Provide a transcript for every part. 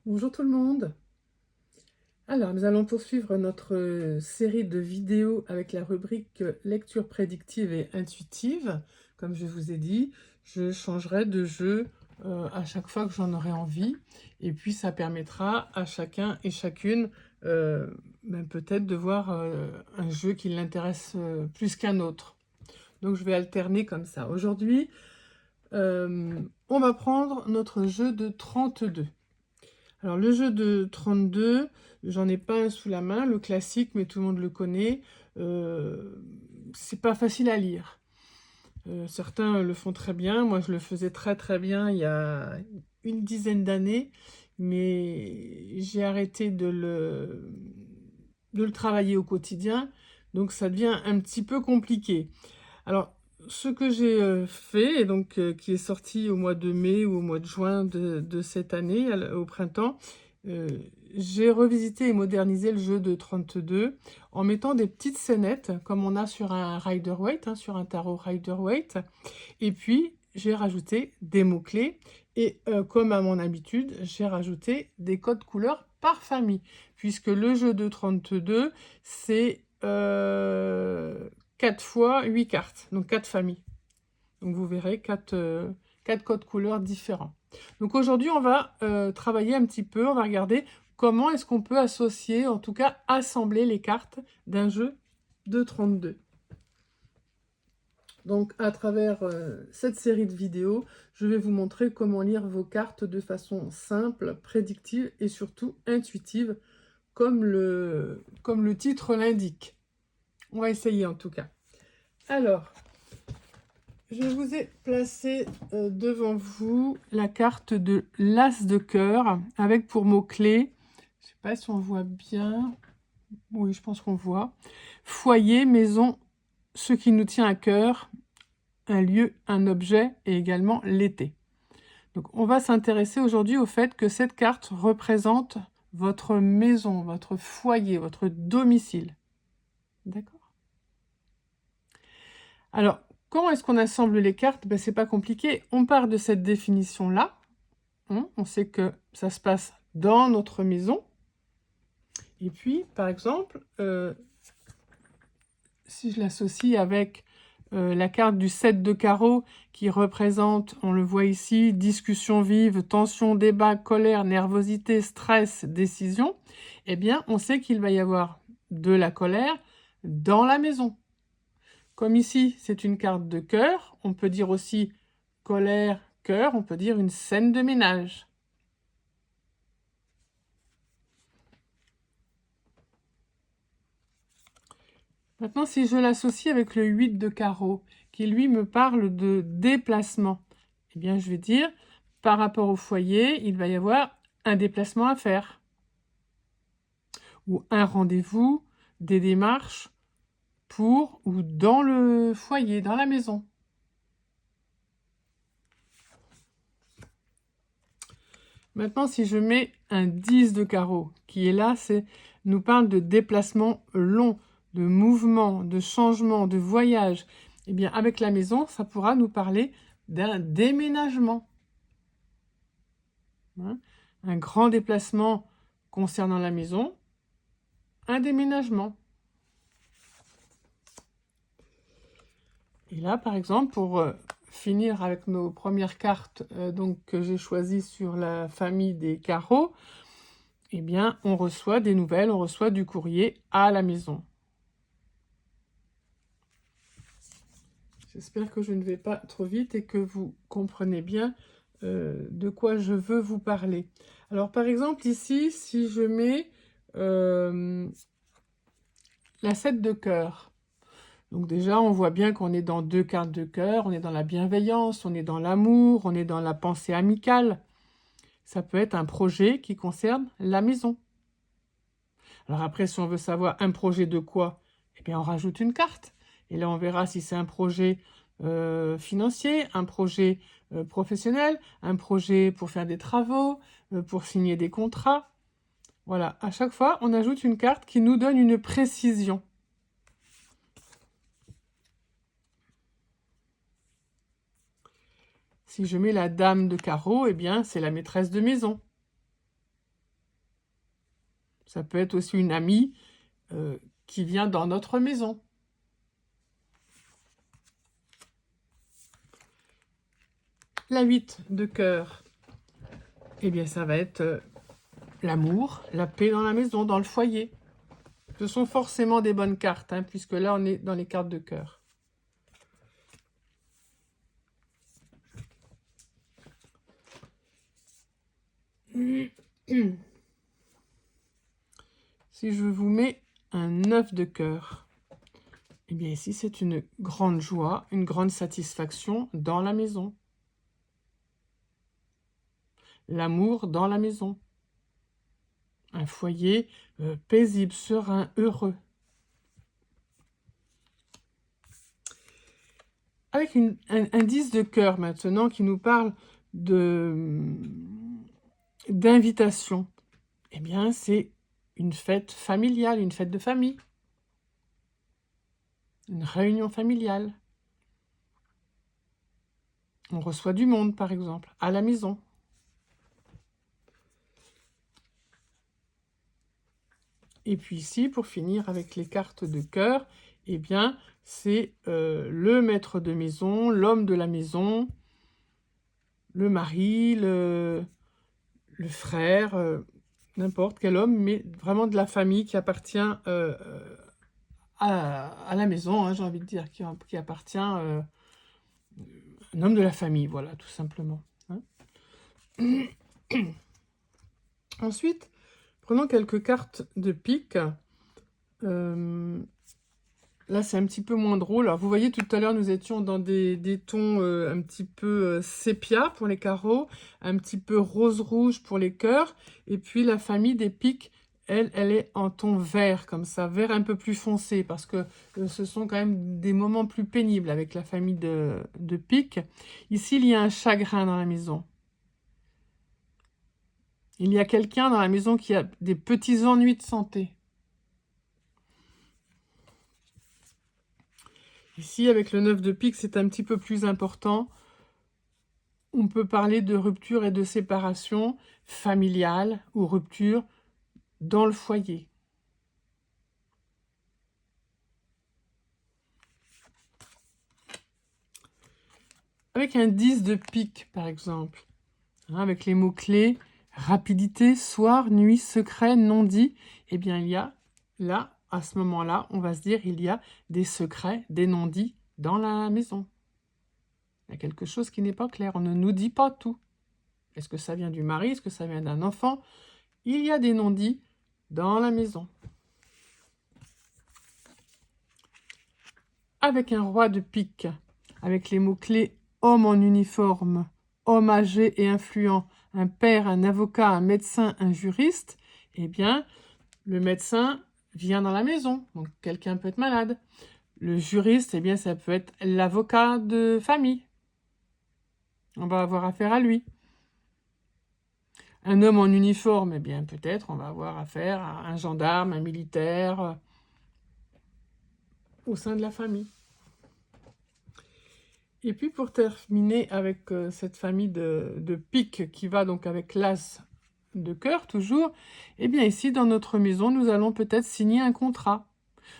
Bonjour tout le monde. Alors, nous allons poursuivre notre série de vidéos avec la rubrique lecture prédictive et intuitive. Comme je vous ai dit, je changerai de jeu à chaque fois que j'en aurai envie. Et puis, ça permettra à chacun et chacune peut-être de voir un jeu qui l'intéresse plus qu'un autre. Donc, je vais alterner comme ça. Aujourd'hui, on va prendre notre jeu de 32. Alors le jeu de 32, j'en ai pas un sous la main, le classique, mais tout le monde le connaît. C'est pas facile à lire. Certains le font très bien, moi je le faisais très très bien il y a une dizaine d'années, mais j'ai arrêté de le travailler au quotidien, donc ça devient un petit peu compliqué. Alors, ce que j'ai fait, et donc qui est sorti au mois de mai ou au mois de juin de cette année, au printemps, euh, j'ai revisité et modernisé le jeu de 32 en mettant des petites scénettes, comme on a sur un Rider-Waite, hein, sur un tarot Rider-Waite. Et puis, j'ai rajouté des mots-clés. Et comme à mon habitude, j'ai rajouté des codes couleurs par famille. Puisque le jeu de 32, c'est 4 fois 8 cartes. Donc 4 familles. Donc vous verrez 4 codes couleurs différents. Donc aujourd'hui, on va travailler un petit peu. On va regarder comment est-ce qu'on peut associer, en tout cas assembler les cartes d'un jeu de 32. Donc, à travers cette série de vidéos, je vais vous montrer comment lire vos cartes de façon simple, prédictive et surtout intuitive, comme le titre l'indique. On va essayer en tout cas. Alors, je vous ai placé devant vous la carte de l'As de cœur, avec pour mot-clé, je ne sais pas si on voit bien, oui, je pense qu'on voit, foyer, maison, ce qui nous tient à cœur, un lieu, un objet et également l'été. Donc on va s'intéresser aujourd'hui au fait que cette carte représente votre maison, votre foyer, votre domicile. D'accord? Alors, comment est-ce qu'on assemble les cartes? C'est pas compliqué. On part de cette définition-là. On sait que ça se passe dans notre maison. Et puis, par exemple, si je l'associe avec la carte du 7 de carreau qui représente, on le voit ici, discussion vive, tension, débat, colère, nervosité, stress, décision, eh bien, on sait qu'il va y avoir de la colère dans la maison. Comme ici, c'est une carte de cœur, on peut dire aussi colère, cœur, on peut dire une scène de ménage. Maintenant, si je l'associe avec le 8 de carreau, qui lui me parle de déplacement, eh bien, je vais dire, par rapport au foyer, il va y avoir un déplacement à faire, ou un rendez-vous, des démarches pour ou dans le foyer, dans la maison. Maintenant, si je mets un 10 de carreau, qui est là, nous parle de déplacement long, de mouvement, de changement, de voyage. Eh bien, avec la maison, ça pourra nous parler d'un déménagement. Hein, un grand déplacement concernant la maison, un déménagement. Et là, par exemple, pour finir avec nos premières cartes que j'ai choisies sur la famille des carreaux, eh bien, on reçoit des nouvelles, on reçoit du courrier à la maison. J'espère que je ne vais pas trop vite et que vous comprenez bien de quoi je veux vous parler. Alors, par exemple, ici, si je mets la 7 de cœur, donc déjà, on voit bien qu'on est dans 2 cartes de cœur, on est dans la bienveillance, on est dans l'amour, on est dans la pensée amicale. Ça peut être un projet qui concerne la maison. Alors après, si on veut savoir un projet de quoi, eh bien, on rajoute une carte. Et là, on verra si c'est un projet financier, un projet professionnel, un projet pour faire des travaux, pour signer des contrats. Voilà, à chaque fois, on ajoute une carte qui nous donne une précision. Si je mets la dame de carreau, eh bien, c'est la maîtresse de maison. Ça peut être aussi une amie qui vient dans notre maison. La 8 de cœur, eh bien ça va être l'amour, la paix dans la maison, dans le foyer. Ce sont forcément des bonnes cartes, hein, puisque là on est dans les cartes de cœur. Si je vous mets un 9 de cœur, eh bien ici c'est une grande joie, une grande satisfaction dans la maison. L'amour dans la maison. Un foyer paisible, serein, heureux. Avec un 10 de cœur maintenant qui nous parle d'invitation. Eh bien, c'est une fête familiale, une fête de famille. Une réunion familiale. On reçoit du monde, par exemple, à la maison. Et puis ici, pour finir avec les cartes de cœur, eh bien, c'est le maître de maison, l'homme de la maison, le mari, le frère, n'importe quel homme, mais vraiment de la famille qui appartient à la maison, hein, j'ai envie de dire, qui appartient un homme de la famille, voilà, tout simplement. Hein. Ensuite, prenons quelques cartes de pique. Là, c'est un petit peu moins drôle. Alors, vous voyez, tout à l'heure, nous étions dans des tons un petit peu sépia pour les carreaux, un petit peu rose-rouge pour les cœurs. Et puis, la famille des piques, elle est en ton vert, comme ça, vert un peu plus foncé, parce que ce sont quand même des moments plus pénibles avec la famille de piques. Ici, il y a un chagrin dans la maison. Il y a quelqu'un dans la maison qui a des petits ennuis de santé. Ici, avec le 9 de pique, c'est un petit peu plus important. On peut parler de rupture et de séparation familiale ou rupture dans le foyer. Avec un 10 de pique, par exemple, hein, avec les mots-clés rapidité, soir, nuit, secret, non-dit, eh bien, il y a là, à ce moment-là, on va se dire il y a des secrets, des non-dits dans la maison. Il y a quelque chose qui n'est pas clair, on ne nous dit pas tout. Est-ce que ça vient du mari? Est-ce que ça vient d'un enfant? Il y a des non-dits dans la maison. Avec un roi de pique, avec les mots-clés homme en uniforme, homme âgé et influent, un père, un avocat, un médecin, un juriste, eh bien, le médecin vient dans la maison, donc quelqu'un peut être malade. Le juriste, eh bien, ça peut être l'avocat de famille. On va avoir affaire à lui. Un homme en uniforme, eh bien, peut-être on va avoir affaire à un gendarme, un militaire, au sein de la famille. Et puis pour terminer avec cette famille de pique qui va donc avec l'as de cœur toujours, eh bien ici dans notre maison, nous allons peut-être signer un contrat.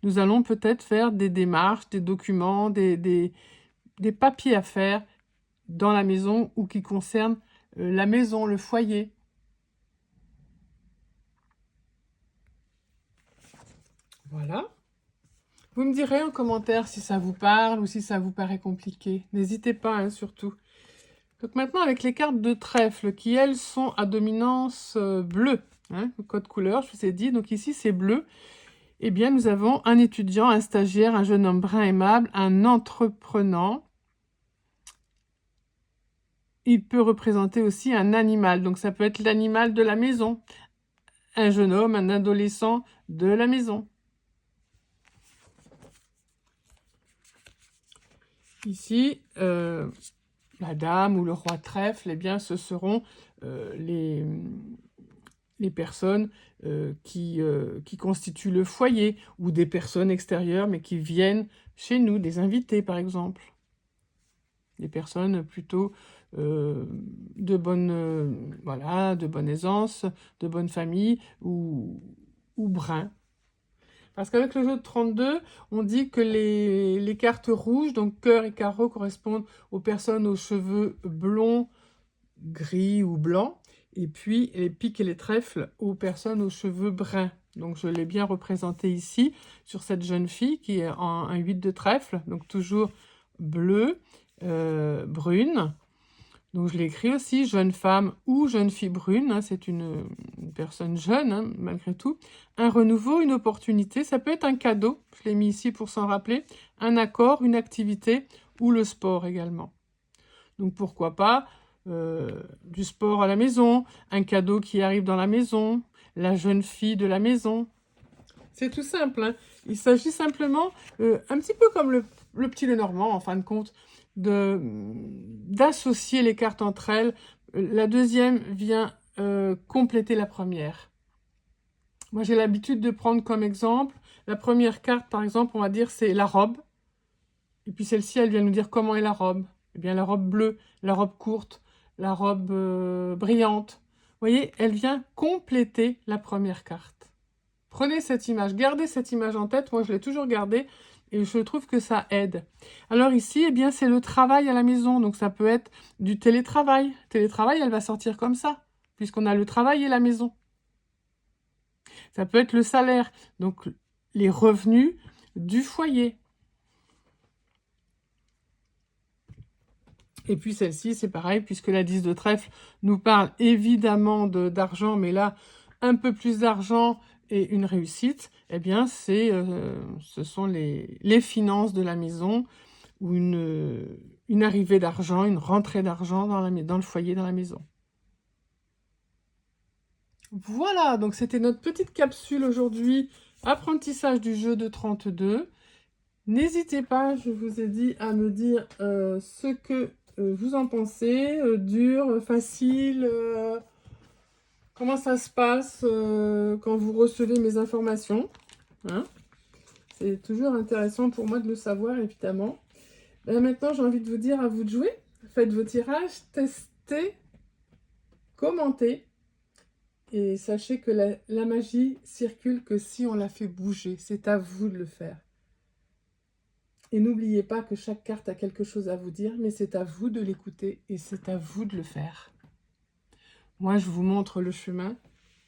Nous allons peut-être faire des démarches, des documents, des papiers à faire dans la maison ou qui concernent la maison, le foyer. Voilà. Vous me direz en commentaire si ça vous parle ou si ça vous paraît compliqué. N'hésitez pas, hein, surtout. Donc maintenant, avec les cartes de trèfle, qui elles sont à dominance bleue, hein, le code couleur, je vous ai dit, donc ici c'est bleu, eh bien nous avons un étudiant, un stagiaire, un jeune homme brun aimable, un entreprenant. Il peut représenter aussi un animal, donc ça peut être l'animal de la maison, un jeune homme, un adolescent de la maison. Ici, la dame ou le roi trèfle, eh bien, ce seront les personnes qui constituent le foyer, ou des personnes extérieures, mais qui viennent chez nous, des invités par exemple. Des personnes plutôt de bonne aisance, de bonne famille, ou ou brun. Parce qu'avec le jeu de 32, on dit que les cartes rouges, donc cœur et carreau, correspondent aux personnes aux cheveux blonds, gris ou blancs. Et puis les piques et les trèfles aux personnes aux cheveux bruns. Donc je l'ai bien représenté ici, sur cette jeune fille qui est en un 8 de trèfle, donc toujours bleu, brune. Donc je l'ai écrit aussi, jeune femme ou jeune fille brune, hein, c'est une personne jeune, hein, malgré tout. Un renouveau, une opportunité, ça peut être un cadeau, je l'ai mis ici pour s'en rappeler, un accord, une activité ou le sport également. Donc pourquoi pas du sport à la maison, un cadeau qui arrive dans la maison, la jeune fille de la maison. C'est tout simple, hein. Il s'agit simplement, un petit peu comme le petit Lenormand, en fin de compte, d'associer les cartes entre elles. La deuxième vient compléter la première. Moi, j'ai l'habitude de prendre comme exemple, la première carte, par exemple, on va dire, c'est la robe. Et puis celle-ci, elle vient nous dire comment est la robe. Eh bien, la robe bleue, la robe courte, la robe brillante. Vous voyez, elle vient compléter la première carte. Prenez cette image, gardez cette image en tête. Moi, je l'ai toujours gardée et je trouve que ça aide. Alors ici, eh bien, c'est le travail à la maison. Donc, ça peut être du télétravail. Télétravail, elle va sortir comme ça, puisqu'on a le travail et la maison. Ça peut être le salaire, donc les revenus du foyer. Et puis celle-ci, c'est pareil, puisque la 10 de trèfle nous parle évidemment d'argent, mais là, un peu plus d'argent et une réussite, eh bien, ce sont les finances de la maison, ou une arrivée d'argent, une rentrée d'argent dans le foyer, dans la maison. Voilà, donc c'était notre petite capsule aujourd'hui, apprentissage du jeu de 32. N'hésitez pas, je vous ai dit, à me dire ce que vous en pensez, dur, facile, comment ça se passe quand vous recevez mes informations. Hein, c'est toujours intéressant pour moi de le savoir, évidemment. Maintenant, j'ai envie de vous dire à vous de jouer. Faites vos tirages, testez, commentez. Et sachez que la magie circule que si on la fait bouger. C'est à vous de le faire. Et n'oubliez pas que chaque carte a quelque chose à vous dire, mais c'est à vous de l'écouter et c'est à vous de le faire. Moi, je vous montre le chemin,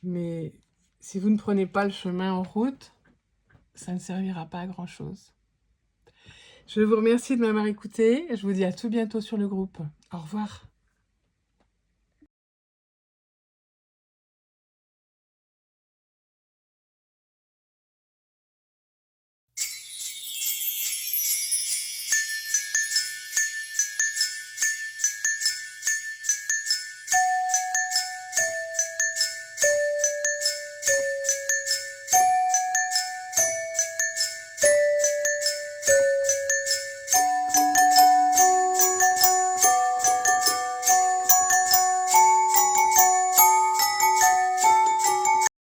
mais si vous ne prenez pas le chemin en route, ça ne servira pas à grand-chose. Je vous remercie de m'avoir écouté et je vous dis à tout bientôt sur le groupe. Au revoir.